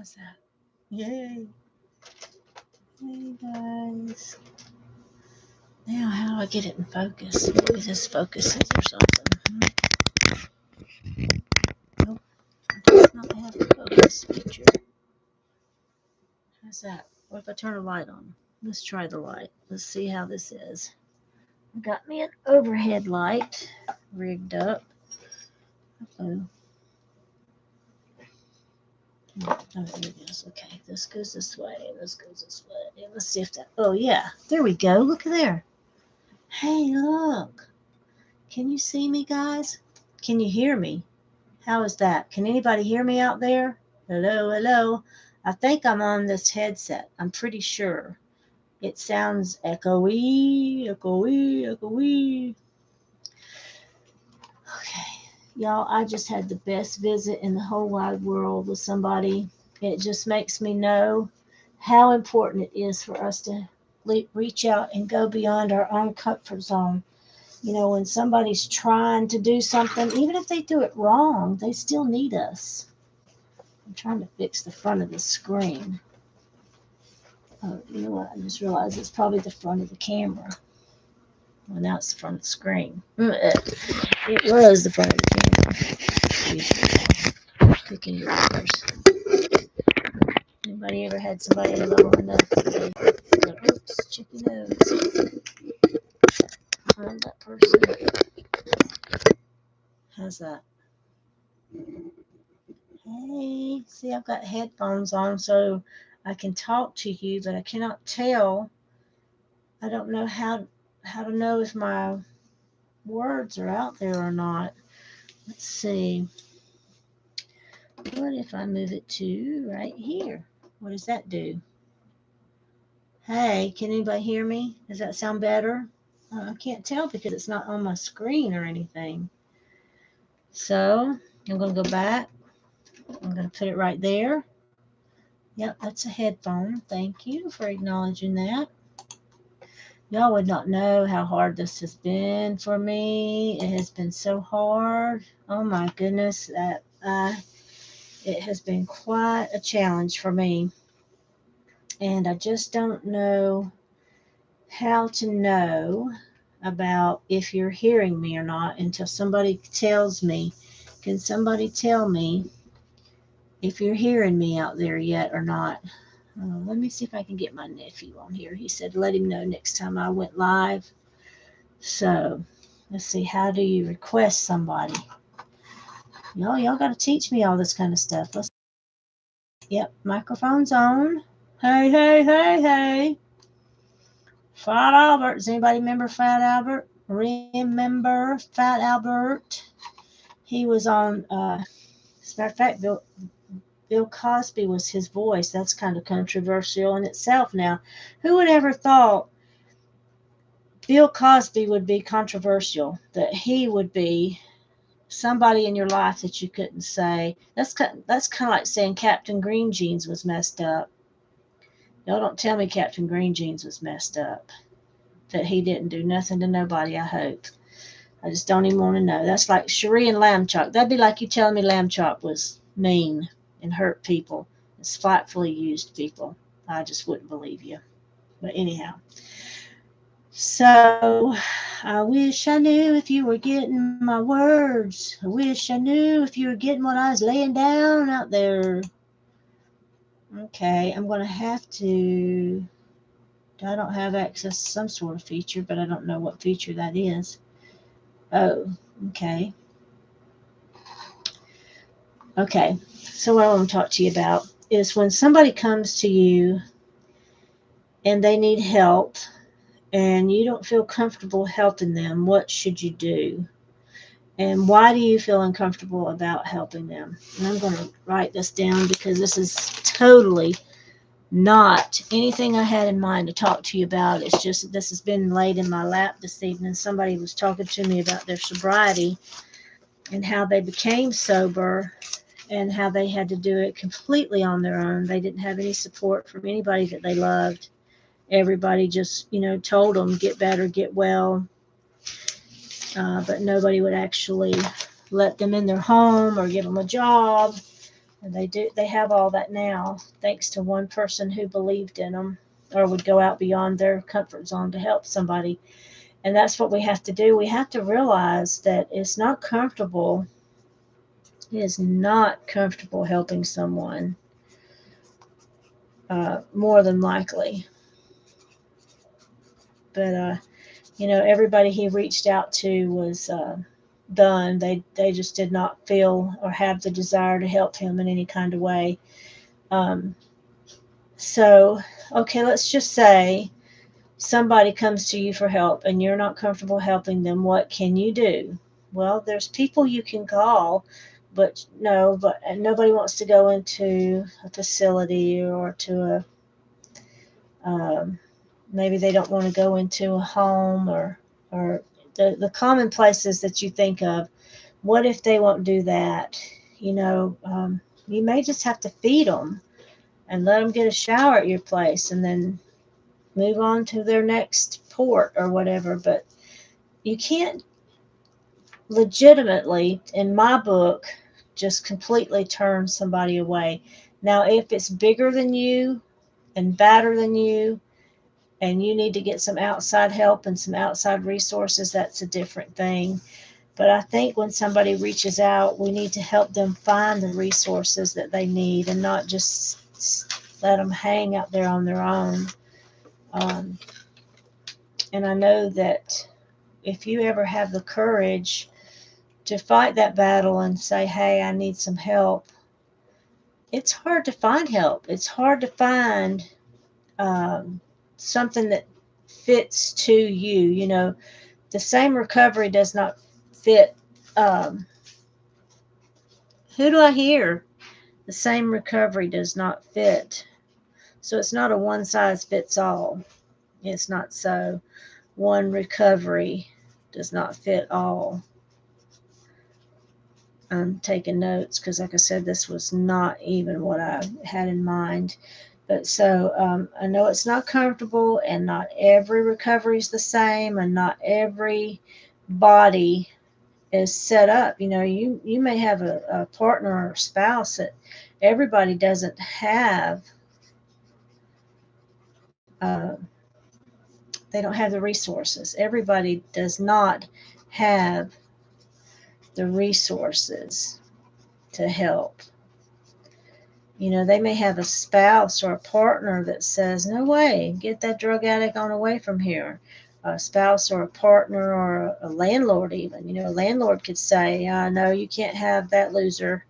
How's that? Yay. Hey guys. Now how do I get it in focus? Maybe this focuses or something. Nope. It does not have a focus feature. How's that? What if I turn a light on? Let's try the light. Let's see how this is. I got me an overhead light rigged up. Oh, here it is. Okay, this goes this way. This goes this way. Let's see if that. Oh, yeah. There we go. Look there. Hey, look. Can you see me, guys? Can you hear me? How is that? Can anybody hear me out there? Hello, hello. I think I'm on this headset. I'm pretty sure. It sounds echoey, echoey, echoey. Okay. Y'all, I just had the best visit in the whole wide world with somebody. It just makes me know how important it is for us to reach out and go beyond our own comfort zone. You know, when somebody's trying to do something, even if they do it wrong, they still need us. I'm trying to fix the front of the screen. Oh, you know what? I just realized it's probably the front of the camera. Well, now it's the front of the screen. It was the front of the camera. Picking your ears. Anybody ever had somebody low enough that they go, oops, check your nose. Find that person. How's that? Hey, see, I've got headphones on so I can talk to you, but I cannot tell. I don't know how to know if my words are out there or not. Let's see. What if I move it to right here? What does that do? Hey, can anybody hear me? Does that sound better? I can't tell because it's not on my screen or anything. So I'm going to go back. I'm going to put it right there. Yep, that's a headphone. Thank you for acknowledging that. Y'all would not know how hard this has been for me. It has been so hard. Oh my goodness, it has been quite a challenge for me. And I just don't know how to know about if you're hearing me or not until somebody tells me. Can somebody tell me if you're hearing me out there yet or not? Let me see if I can get my nephew on here. He said let him know next time I went live. So let's see, how do you request somebody? Y'all got to teach me all this kind of stuff. Yep, microphone's on. Hey, hey, hey, hey. Fat Albert. Does anybody remember Fat Albert? Remember Fat Albert? He was on, as a matter of fact, Bill Cosby was his voice. That's kind of controversial in itself now. Who would ever thought Bill Cosby would be controversial? That he would be somebody in your life that you couldn't say. That's kind of like saying Captain Green Jeans was messed up. Y'all don't tell me Captain Green Jeans was messed up. That he didn't do nothing to nobody, I hope. I just don't even want to know. That's like Cherie and Lamb Chop. That'd be like you telling me Lamb Chop was mean and hurt people and spitefully used people. I just wouldn't believe you. But anyhow. So, I wish I knew if you were getting my words. I wish I knew if you were getting what I was laying down out there. Okay, I'm going to have to... I don't have access to some sort of feature, but I don't know what feature that is. Oh, okay. Okay, so what I want to talk to you about is when somebody comes to you and they need help and you don't feel comfortable helping them, what should you do? And why do you feel uncomfortable about helping them? And I'm going to write this down because this is totally not anything I had in mind to talk to you about. It's just this has been laid in my lap this evening. Somebody was talking to me about their sobriety and how they became sober and how they had to do it completely on their own. They didn't have any support from anybody that they loved. Everybody just, told them, get better, get well. But nobody would actually let them in their home or give them a job And they have all that now, thanks to one person who believed in them or would go out beyond their comfort zone to help somebody. And that's what we have to do. We have to realize that it's not comfortable. It is not comfortable helping someone, more than likely. But, everybody he reached out to was done. They just did not feel or have the desire to help him in any kind of way. Um, so, okay, let's just say somebody comes to you for help and you're not comfortable helping them. What can you do? Well, there's people you can call, but nobody wants to go into a facility or to um, maybe they don't want to go into a home or the common places that you think of. What if they won't do that? You may just have to feed them and let them get a shower at your place and then move on to their next port or whatever. But you can't legitimately, in my book, just completely turn somebody away. Now, if it's bigger than you and badder than you, and you need to get some outside help and some outside resources, that's a different thing. But I think when somebody reaches out, we need to help them find the resources that they need and not just let them hang out there on their own. Um, and I know that if you ever have the courage to fight that battle and say, hey, I need some help, it's hard to find help. It's hard to find something that fits to you. The same recovery does not fit. Um, who do I hear? The same recovery does not fit. So it's not a one size fits all. It's not so. One recovery does not fit all. I'm taking notes because, like I said, this was not even what I had in mind. But so I know it's not comfortable, and not every recovery is the same, and not every body is set up. You may have a partner or spouse that everybody doesn't have. Uh, they don't have the resources. Everybody does not have the resources to help. They may have a spouse or a partner that says, no way, get that drug addict on away from here. A spouse or a partner or a landlord even. A landlord could say, no, you can't have that loser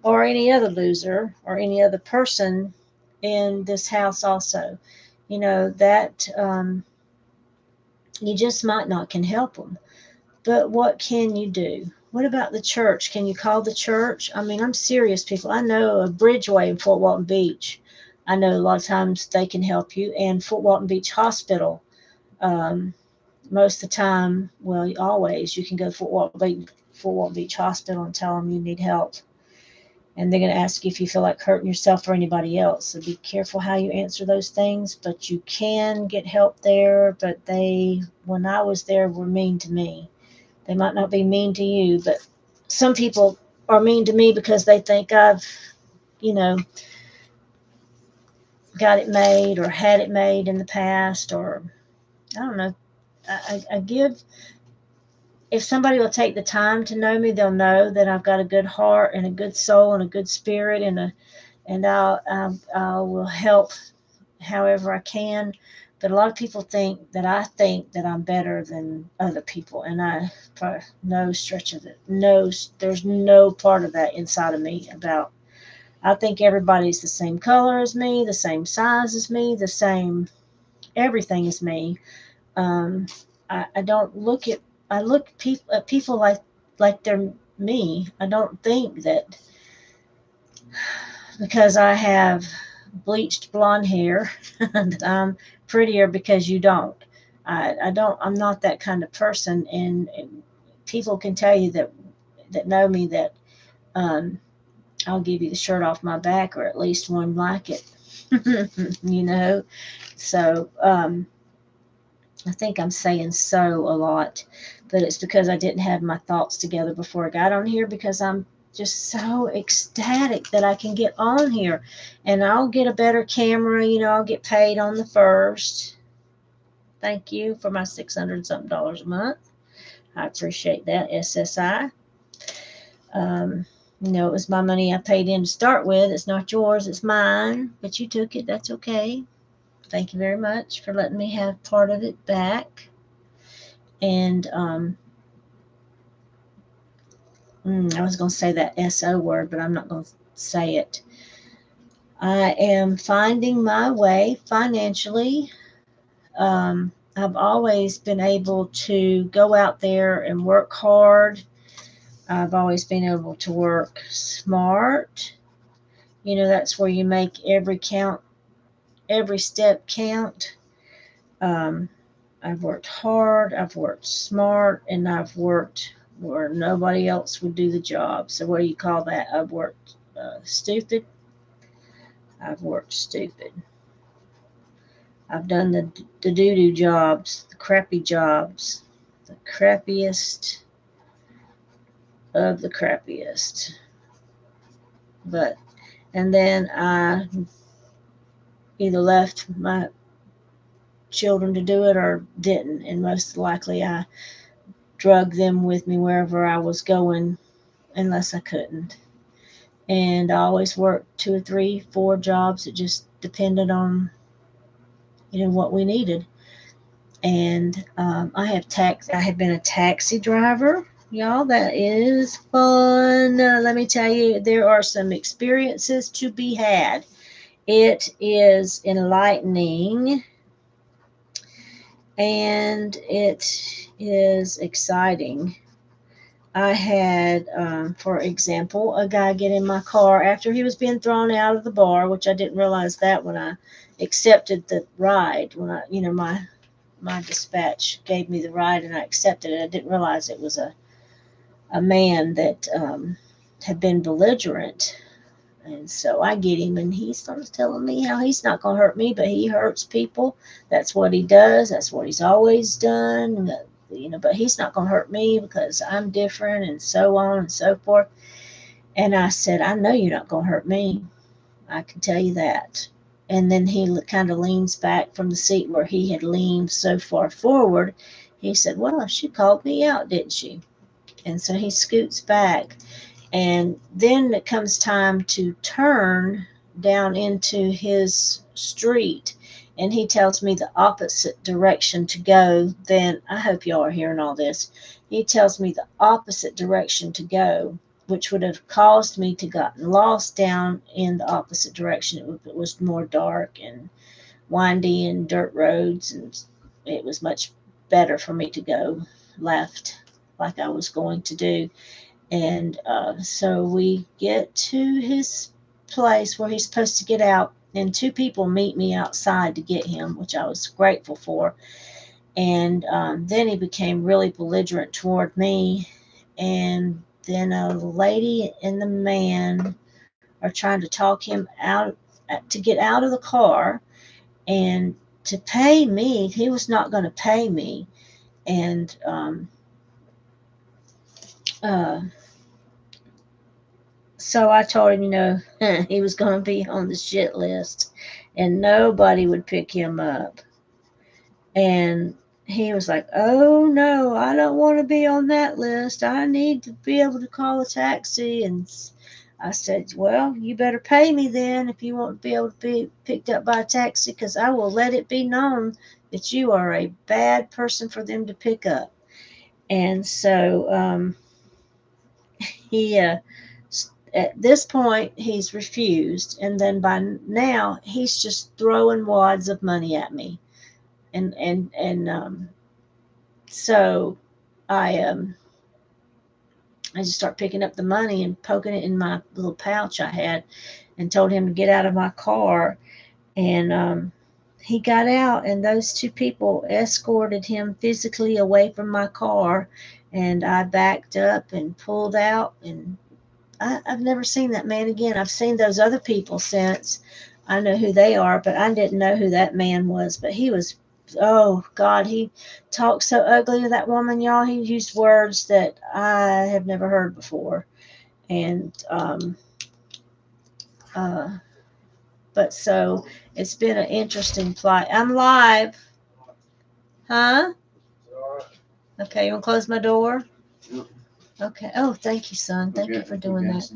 or any other loser or any other person in this house also. That you just might not can help them. But what can you do? What about the church? Can you call the church? I mean, I'm serious, people. I know a Bridgeway in Fort Walton Beach. I know a lot of times they can help you. And Fort Walton Beach Hospital, um, most of the time, well, always, you can go to Fort Walton Beach Hospital and tell them you need help. And they're going to ask you if you feel like hurting yourself or anybody else. So be careful how you answer those things. But you can get help there. But when I was there, were mean to me. They might not be mean to you, but some people are mean to me because they think I've, you know, got it made or had it made in the past, or I don't know. I give, if somebody will take the time to know me, they'll know that I've got a good heart and a good soul and a good spirit, and I will help however I can. But a lot of people think that I'm better than other people, and for no stretch of it, no, there's no part of that inside of me about. I think everybody's the same color as me, the same size as me, the same everything as me. Um, I don't look at I look at people like they're me. I don't think that because I have bleached blonde hair that I'm prettier because you don't. I don't. I'm not that kind of person, and people can tell you that know me that um, I'll give you the shirt off my back, or at least one like it. you know. So I think I'm saying so a lot, but it's because I didn't have my thoughts together before I got on here because I'm just so ecstatic that I can get on here. And I'll get a better camera. I'll get paid on the 1st. Thank you for my $600 something a month. I appreciate that, SSI. It was my money I paid in to start with. It's not yours, it's mine. But you took it. That's okay. Thank you very much for letting me have part of it back. And I was going to say that SO word, but I'm not going to say it. I am finding my way financially. I've always been able to go out there and work hard. I've always been able to work smart. That's where you make every step count. I've worked hard, I've worked smart, and I've worked where nobody else would do the job. So what do you call that? I've worked stupid. I've worked stupid. I've done the doo-doo jobs, the crappy jobs, the crappiest of the crappiest. And then I either left my children to do it or didn't. And most likely I drug them with me wherever I was going unless I couldn't. And I always worked 2 or 3, 4 jobs. It just depended on, what we needed. And I have been a taxi driver. Y'all, that is fun. Let me tell you, there are some experiences to be had. It is enlightening and it is exciting. I had, for example, a guy get in my car after he was being thrown out of the bar, which I didn't realize that when I accepted the ride. When my dispatch gave me the ride and I accepted it, I didn't realize it was a man that had been belligerent. And so I get him, and he starts telling me how he's not going to hurt me, but he hurts people. That's what he does. That's what he's always done. But he's not going to hurt me because I'm different, and so on and so forth. And I said, I know you're not going to hurt me. I can tell you that. And then he kind of leans back from the seat where he had leaned so far forward. He said, well, she called me out, didn't she? And so he scoots back. And then it comes time to turn down into his street. And he tells me the opposite direction to go. Then I hope y'all are hearing all this. He tells me the opposite direction to go, which would have caused me to gotten lost down in the opposite direction. It was more dark and windy and dirt roads. And it was much better for me to go left like I was going to do. And so we get to his place where he's supposed to get out, and 2 people meet me outside to get him, which I was grateful for. And then he became really belligerent toward me. And then a lady and the man are trying to talk him out to get out of the car and to pay me. He was not going to pay me. And so I told him, he was going to be on the shit list and nobody would pick him up. And he was like, oh, no, I don't want to be on that list. I need to be able to call a taxi. And I said, well, you better pay me then if you want to be able to be picked up by a taxi, because I will let it be known that you are a bad person for them to pick up. And so he at this point, he's refused. And then by now, he's just throwing wads of money at me. And so I just start picking up the money and poking it in my little pouch I had and told him to get out of my car. And he got out, and those 2 people escorted him physically away from my car. And I backed up and pulled out, and I've never seen that man again. I've seen those other people since. I know who they are, but I didn't know who that man was. But he was, oh, God, he talked so ugly to that woman, y'all. He used words that I have never heard before. And but so it's been an interesting flight. I'm live, huh? Okay, you want to close my door? Okay. Oh, thank you, son. Thank you for doing that.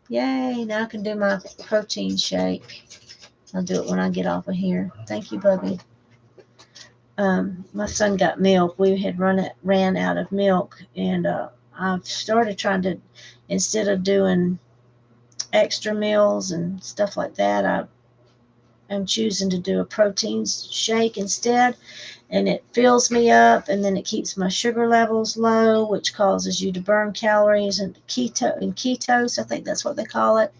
Yay! Now I can do my protein shake. I'll do it when I get off of here. Thank you, Bubby. My son got milk. We had ran out of milk, and I've started trying to, instead of doing extra meals and stuff like that, I'm choosing to do a protein shake instead, and it fills me up, and then it keeps my sugar levels low, which causes you to burn calories and ketose. I think that's what they call it.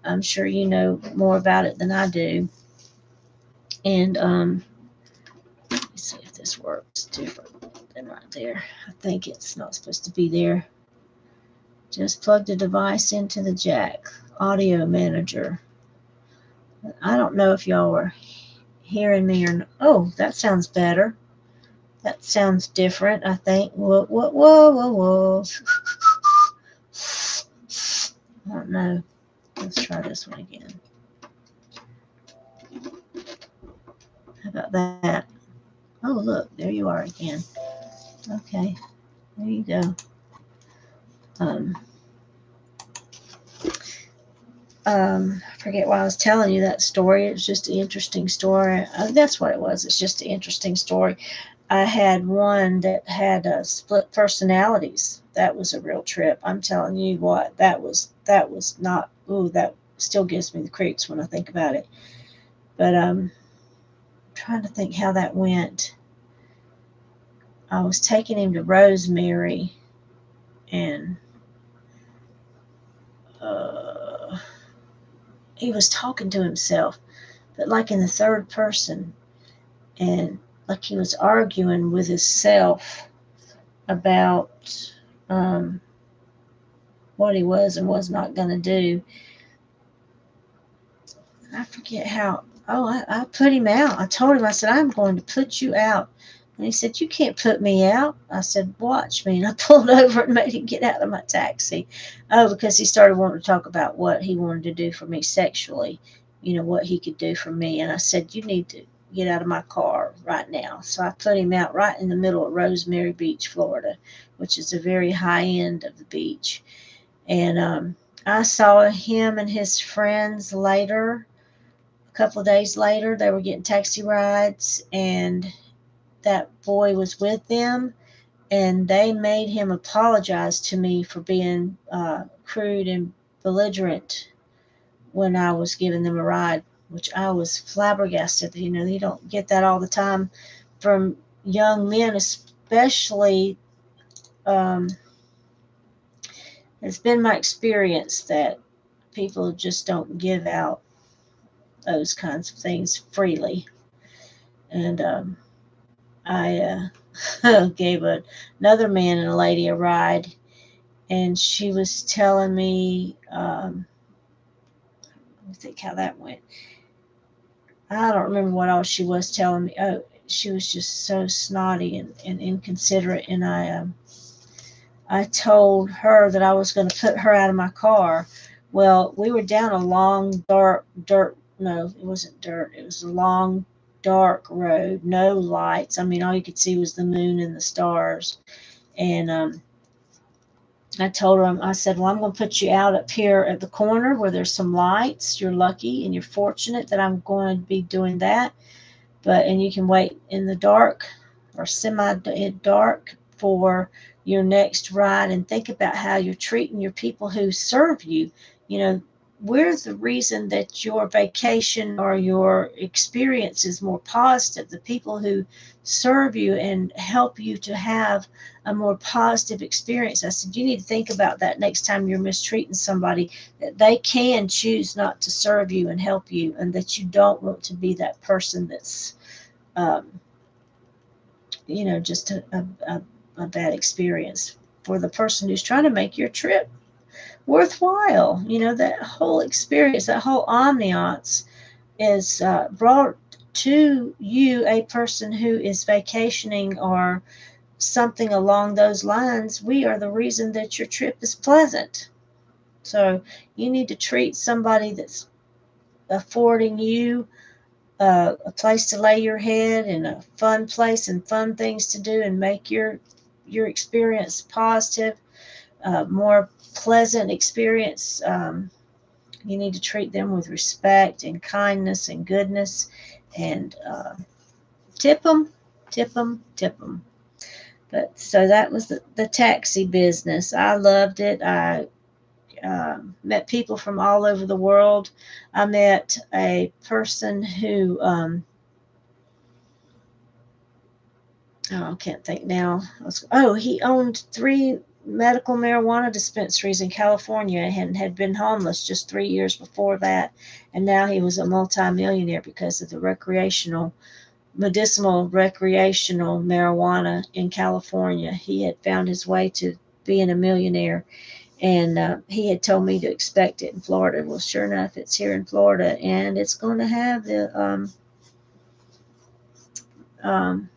I'm sure you know more about it than I do. And let's see if this works different than right there. I think it's not supposed to be there. Just plug the device into the jack. Audio manager. I don't know if y'all were hearing me or not. Oh, that sounds better. That sounds different, I think. Whoa, whoa, whoa, whoa, whoa. I don't know. Let's try this one again. How about that? Oh, look, there you are again. Okay, there you go. I forget why I was telling you that story. It's just an interesting story. That's what it was. It's just an interesting story. I had one that had split personalities. That was a real trip. I'm telling you what, that was not. Ooh, that still gives me the creeps when I think about it. But I'm trying to think how that went. I was taking him to Rosemary, and he was talking to himself, but like in the third person, and like he was arguing with himself about what he was and was not going to do. I forget how. Oh, I put him out. I told him, I said, I'm going to put you out. And he said, you can't put me out. I said, watch me. And I pulled over and made him get out of my taxi. Oh, because he started wanting to talk about what he wanted to do for me sexually, what he could do for me. And I said, you need to get out of my car right now. So I put him out right in the middle of Rosemary Beach, Florida, which is the very high end of the beach. And I saw him and his friends later. A couple of days later, they were getting taxi rides, and that boy was with them, and they made him apologize to me for being crude and belligerent when I was giving them a ride, which I was flabbergasted. You don't get that all the time from young men, especially. It's been my experience that people just don't give out those kinds of things freely. And I gave another man and a lady a ride, and she was telling me, let me think how that went. I don't remember what all she was telling me. Oh, she was just so snotty and inconsiderate, and I told her that I was going to put her out of my car. Well, we were down a long, dark, no, it wasn't dirt. It was a long, dark road, no lights. I mean, all you could see was the moon and the stars. And I told her, I said, well, I'm going to put you out up here at the corner where there's some lights. You're lucky and you're fortunate that I'm going to be doing that. And you can wait in the dark or semi-dark for your next ride, and think about how you're treating your people who serve you. We're the reason that your vacation or your experience is more positive. The people who serve you and help you to have a more positive experience. I said, you need to think about that next time you're mistreating somebody, that they can choose not to serve you and help you, and that you don't want to be that person that's just a bad experience for the person who's trying to make your trip worthwhile. That whole experience, that whole ambiance is brought to you, a person who is vacationing or something along those lines. We are the reason that your trip is pleasant. So you need to treat somebody that's affording you a place to lay your head and a fun place and fun things to do and make your experience positive, more pleasant experience. You need to treat them with respect and kindness and goodness, and tip them, tip them, tip them. But so that was the taxi business. I loved it. I met people from all over the world. I met a person who, oh, I can't think now. Oh, he owned 3 medical marijuana dispensaries in California and had been homeless just 3 years before that. And now he was a multimillionaire because of the medicinal recreational marijuana in California. He had found his way to being a millionaire, and he had told me to expect it in Florida. Well, sure enough, it's here in Florida, and it's going to have the um,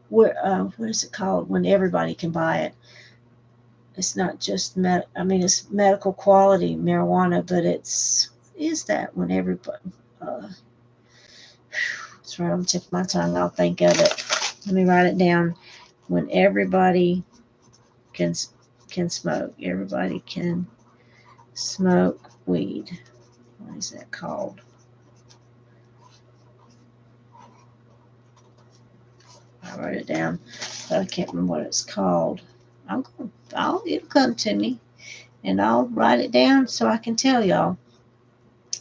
what is it called when everybody can buy it? It's not just it's medical quality marijuana, but is that when everybody? Uh, it's right on the tip of my tongue. I'll think of it. Let me write it down. When everybody can can smoke, everybody can smoke weed. What is that called? I wrote it down, but I can't remember what it's called. It'll come to me, and I'll write it down so I can tell y'all.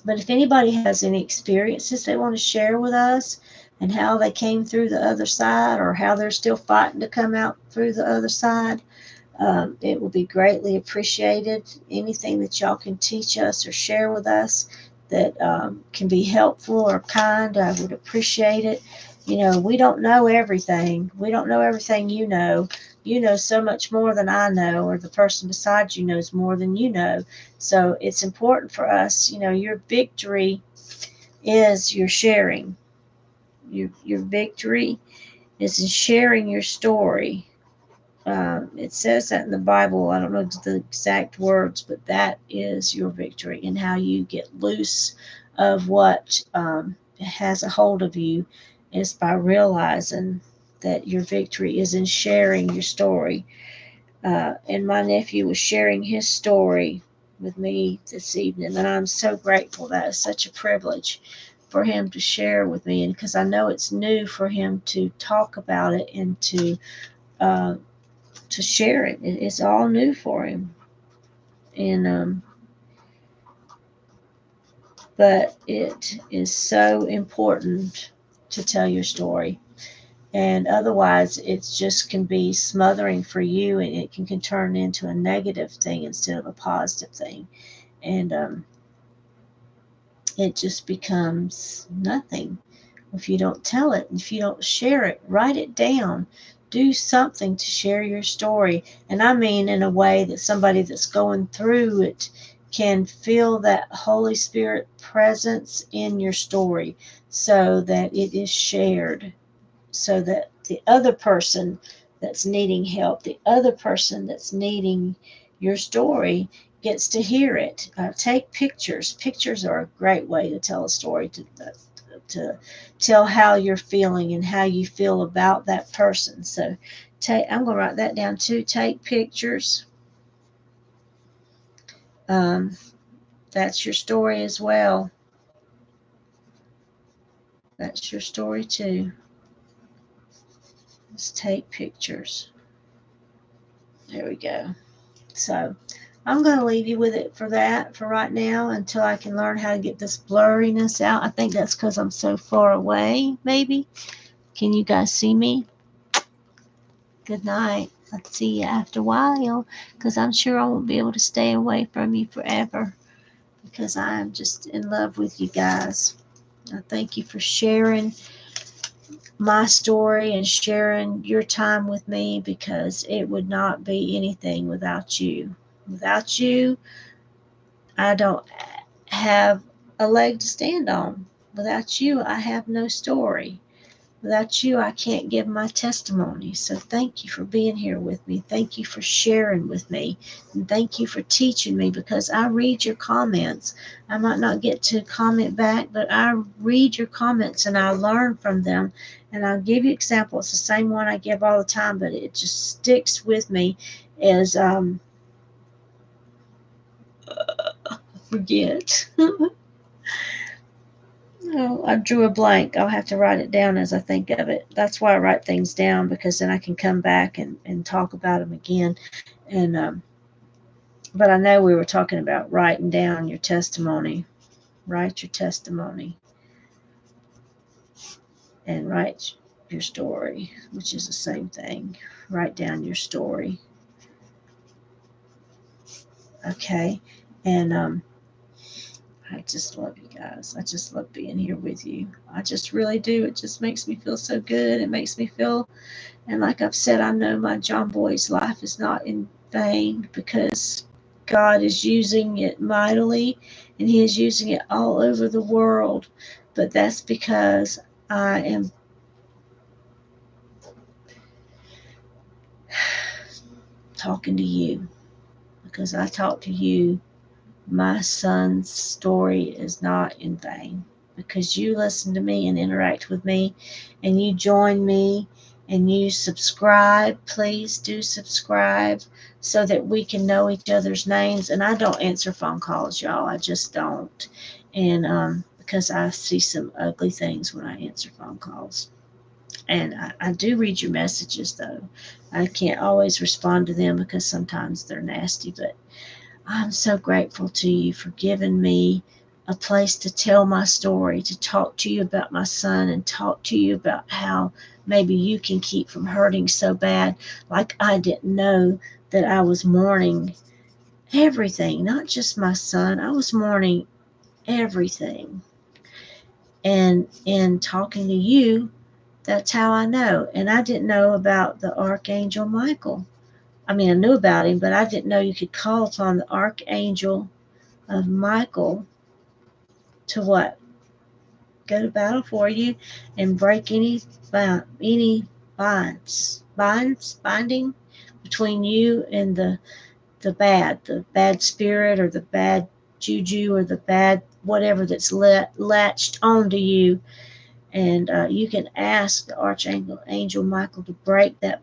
But if anybody has any experiences they want to share with us and how they came through the other side or how they're still fighting to come out through the other side, it will be greatly appreciated. Anything that y'all can teach us or share with us that can be helpful or kind, I would appreciate it. You know, we don't know everything. We don't know everything you know. You know so much more than I know, or the person beside you knows more than you know. So it's important for us. You know, your victory is your sharing. Your victory is in sharing your story. It says that in the Bible. I don't know the exact words, but that is your victory, and how you get loose of what has a hold of you is by realizing that your victory is in sharing your story. And my nephew was sharing his story with me this evening, and I'm so grateful. That is such a privilege for him to share with me, and because I know it's new for him to talk about it and uh, to share it. It's all new for him, and but it is so important to tell your story, and otherwise it just can be smothering for you, and it can turn into a negative thing instead of a positive thing, and it just becomes nothing if you don't tell it, if you don't share it. Write it down. Do something to share your story. And I mean in a way that somebody that's going through it can feel that Holy Spirit presence in your story so that it is shared, so that the other person that's needing help, the other person that's needing your story, gets to hear it. Take pictures. Pictures are a great way to tell a story, to tell how you're feeling and how you feel about that person. So I'm going to write that down too. Take pictures. Um, that's your story as well. That's your story too. Let's take pictures. There we go. So I'm going to leave you with it for right now until I can learn how to get this blurriness out. I think that's because I'm so far away, maybe. Can you guys see me? Good night. I'll see you after a while, because I'm sure I won't be able to stay away from you forever, because I'm just in love with you guys. I thank you for sharing my story and sharing your time with me, because it would not be anything without you. Without you, I don't have a leg to stand on. Without you, I have no story. Without you, I can't give my testimony. So thank you for being here with me. Thank you for sharing with me. And thank you for teaching me, because I read your comments. I might not get to comment back, but I read your comments and I learn from them. And I'll give you an example. It's the same one I give all the time, but it just sticks with me. Is forget. Oh, I drew a blank. I'll have to write it down as I think of it. That's why I write things down, because then I can come back and talk about them again. And but I know we were talking about writing down your testimony. Write your testimony and write your story, which is the same thing. Write down your story. Okay. And I just love you guys. I just love being here with you. I just really do. It just makes me feel so good. It makes me feel, and like I've said, I know my John Boy's life is not in vain, because God is using it mightily, and He is using it all over the world. But that's because I am talking to you, because I talk to you. My son's story is not in vain, because you listen to me and interact with me, and you join me and you subscribe. Please do subscribe so that we can know each other's names. And I don't answer phone calls, y'all. I just don't. And because I see some ugly things when I answer phone calls. And I do read your messages, though. I can't always respond to them because sometimes they're nasty, but I'm so grateful to you for giving me a place to tell my story, to talk to you about my son, and talk to you about how maybe you can keep from hurting so bad. Like, I didn't know that I was mourning everything, not just my son. I was mourning everything. And in talking to you, that's how I know. And I didn't know about the Archangel Michael. I mean, I knew about him, but I didn't know you could call upon the Archangel of Michael to what? Go to battle for you and break any binding between you and the bad spirit, or the bad juju, or the bad whatever that's latched onto you. And you can ask the Archangel Michael to break that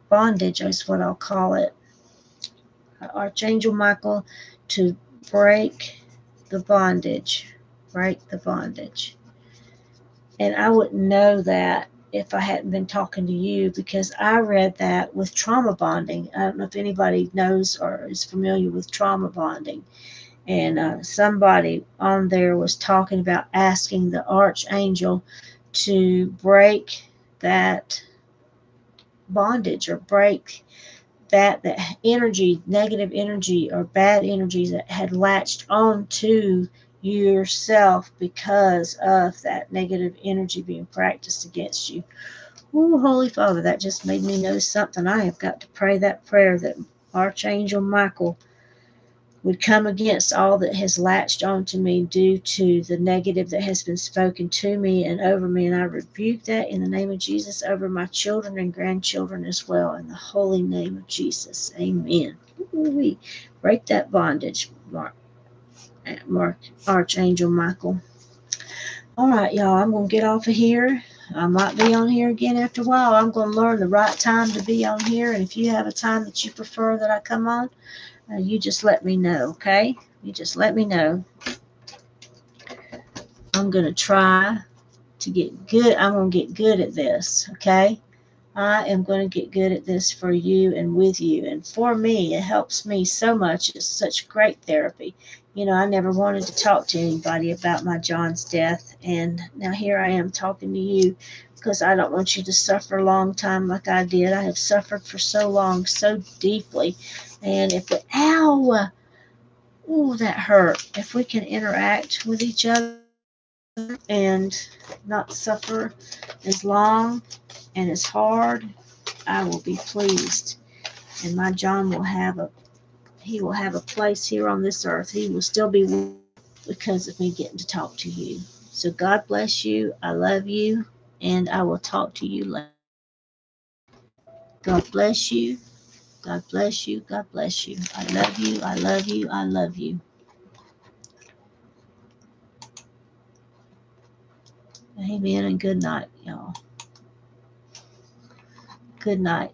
bondage, is what I'll call it. Archangel Michael to break the bondage. Break the bondage. And I wouldn't know that if I hadn't been talking to you, because I read that with trauma bonding. I don't know if anybody knows or is familiar with trauma bonding. And somebody on there was talking about asking the Archangel to break that bondage, or break that energy, negative energy or bad energies that had latched on to yourself because of that negative energy being practiced against you. Oh, Holy Father, that just made me know something. I have got to pray that prayer that Archangel Michael would come against all that has latched onto me due to the negative that has been spoken to me and over me. And I rebuke that in the name of Jesus over my children and grandchildren as well, in the holy name of Jesus. Amen. We break that bondage, Archangel Michael. All right, y'all, I'm going to get off of here. I might be on here again after a while. I'm going to learn the right time to be on here. And if you have a time that you prefer that I come on, you just let me know, okay? You just let me know. I'm going to try to get good. I'm going to get good at this, okay? I am going to get good at this for you and with you. And for me, it helps me so much. It's such great therapy. You know, I never wanted to talk to anybody about my John's death. And now here I am talking to you, because I don't want you to suffer a long time like I did. I have suffered for so long, so deeply. And if it, ow, ooh, that hurt. If we can interact with each other and not suffer as long and as hard, I will be pleased. And my John will have a place here on this earth. He will still be because of me getting to talk to you. So God bless you. I love you. and I will talk to you later. God bless you. God bless you. God bless you. I love you. I love you. I love you. Amen and good night, y'all. Good night.